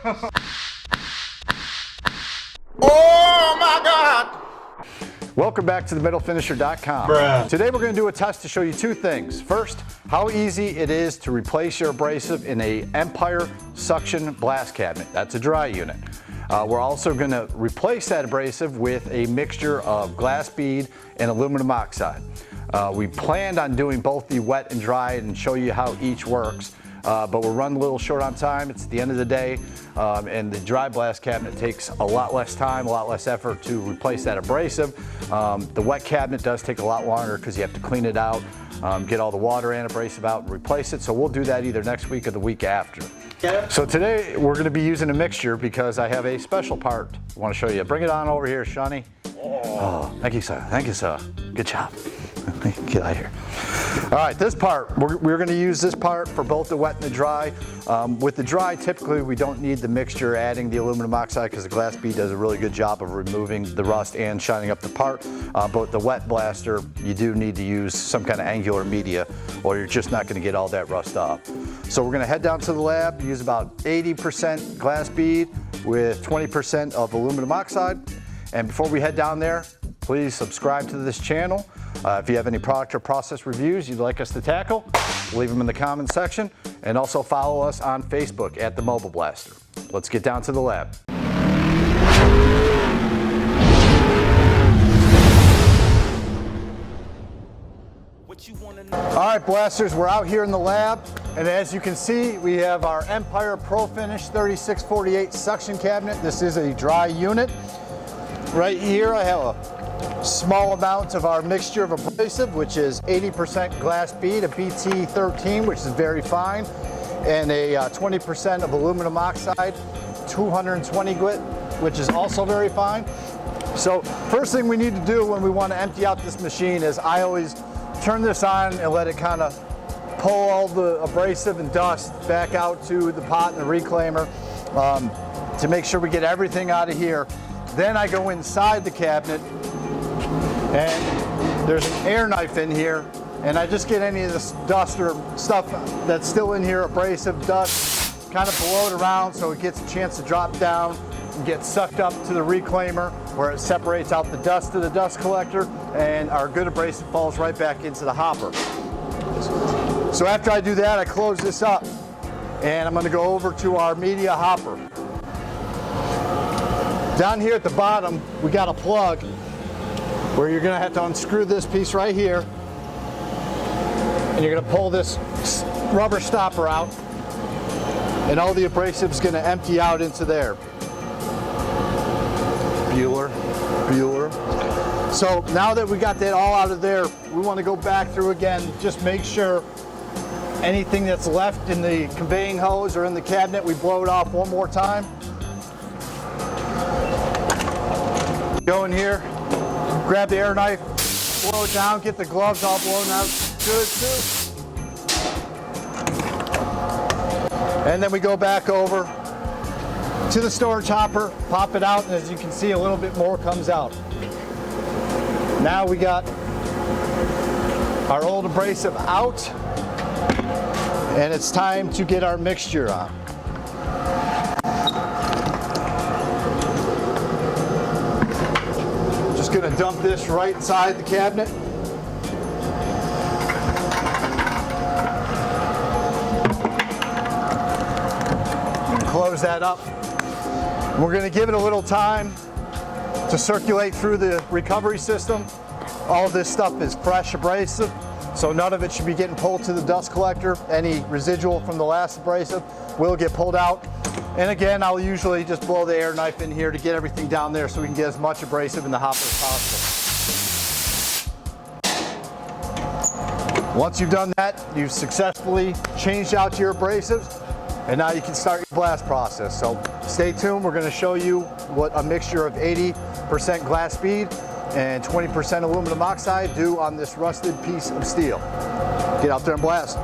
Oh my God! Welcome back to themetalfinisher.com. Bruh. Today we're going to do a test to show you two things. First, how easy it is to replace your abrasive in a Empire suction blast cabinet. That's a dry unit. We're also going to replace that abrasive with a mixture of glass bead and aluminum oxide. We planned on doing both the wet and dry and show you how each works. But we're running a little short on time. It's the end of the day, and the dry blast cabinet takes a lot less time, a lot less effort to replace that abrasive. The wet cabinet does take a lot longer because you have to clean it out, get all the water and abrasive out and replace it. So we'll do that either next week or the week after. So today we're going to be using a mixture because I have a special part I want to show you. Bring it on over here, Shawnee. Oh, thank you, sir. Thank you, sir. Good job. Get out of here. All right, this part, we're going to use this part for both the wet and the dry. With the dry, typically we don't need the mixture adding the aluminum oxide because the glass bead does a really good job of removing the rust and shining up the part. But with the wet blaster, you do need to use some kind of angular media or you're just not going to get all that rust off. So we're going to head down to the lab, use about 80% glass bead with 20% of aluminum oxide. And before we head down there, please subscribe to this channel. If you have any product or process reviews you'd like us to tackle, leave them in the comment section. And also follow us on Facebook at The Mobile Blaster. Let's get down to the lab. All right, blasters, we're out here in the lab. And as you can see, we have our Empire Pro Finish 3648 suction cabinet. This is a dry unit. Right here I have a small amount of our mixture of abrasive, which is 80% glass bead, a BT13, which is very fine, and a 20% of aluminum oxide, 220 grit, which is also very fine. So first thing we need to do when we want to empty out this machine is I always turn this on and let it kind of pull all the abrasive and dust back out to the pot and the reclaimer to make sure we get everything out of here. Then I go inside the cabinet and there's an air knife in here and I just get any of this dust or stuff that's still in here, abrasive dust, kind of blow it around so it gets a chance to drop down and get sucked up to the reclaimer where it separates out the dust to the dust collector and our good abrasive falls right back into the hopper. So after I do that, I close this up and I'm going to go over to our media hopper. Down here at the bottom, we got a plug where you're going to have to unscrew this piece right here and you're going to pull this rubber stopper out and all the abrasive is going to empty out into there. Bueller. So now that we got that all out of there, we want to go back through again, just make sure anything that's left in the conveying hose or in the cabinet, we blow it off one more time. Go in here, grab the air knife, blow it down, get the gloves all blown out good too. And then we go back over to the storage hopper, pop it out, and as you can see, a little bit more comes out. Now we got our old abrasive out, and it's time to get our mixture on. Just gonna dump this right inside the cabinet. Close that up. We're going to give it a little time to circulate through the recovery system. All this stuff is fresh abrasive, so none of it should be getting pulled to the dust collector. Any residual from the last abrasive will get pulled out. And again, I'll usually just blow the air knife in here to get everything down there so we can get as much abrasive in the hopper as possible. Once you've done that, you've successfully changed out your abrasives. And now you can start your blast process. So stay tuned. We're going to show you what a mixture of 80% glass bead and 20% aluminum oxide do on this rusted piece of steel. Get out there and blast.